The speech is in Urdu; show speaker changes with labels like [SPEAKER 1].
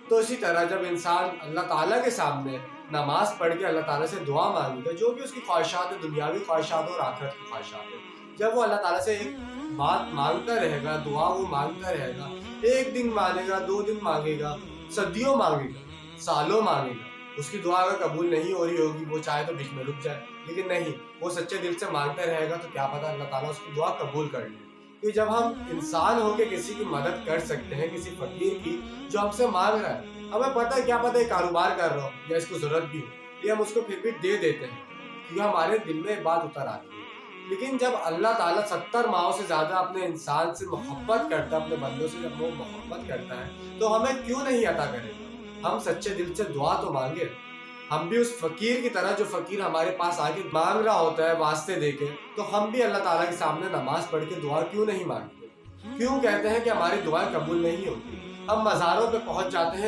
[SPEAKER 1] تو اسی طرح جب انسان اللہ تعالیٰ کے سامنے نماز پڑھ کے اللہ تعالیٰ سے دعا مانگے گا، جو بھی اس کی خواہشات ہے، دنیاوی خواہشات اور آخرت کی خواہشات ہے، جب وہ اللہ تعالیٰ سے ایک بات مانگتا رہے گا، دعا وہ مانگتا رہے گا، ایک دن مانگے گا، 2 دن مانگے گا، صدیوں مانگے گا، سالوں مانگے گا، اس کی دعا اگر قبول نہیں ہو رہی ہوگی، وہ چاہے تو بیچ میں رک جائے، لیکن نہیں، وہ سچے دل سے مانگتا رہے گا تو کیا پتہ اللہ تعالیٰ اس کی دعا قبول کر لے۔ کہ جب ہم انسان ہو کے کسی کی مدد کر سکتے ہیں، کسی فقیر کی جو ہم سے مانگ رہا ہے، ہمیں پتہ ہے کیا پتہ ہے کاروبار کر رہا ہو یا اس کو ضرورت بھی ہو، یہ ہم اس کو پھر بھی دے دیتے ہیں کیونکہ ہمارے دل میں بات اتر آتی ہے۔ لیکن جب اللہ تعالیٰ 70 ماہوں سے زیادہ اپنے انسان سے محبت کرتا ہے، اپنے بندوں سے جب وہ محبت کرتا ہے تو ہمیں کیوں نہیں عطا کرے گا؟ ہم سچے دل سے دعا تو مانگے، ہم بھی اس فقیر کی طرح، جو فقیر ہمارے پاس آ کے مانگ رہا ہوتا ہے واسطے دے کے، تو ہم بھی اللہ تعالیٰ کے سامنے نماز پڑھ کے دعا کیوں نہیں مانگتے؟ کیوں کہتے ہیں کہ ہماری دعائیں قبول نہیں ہوتی؟ ہم مزاروں پہ پہنچ جاتے ہیں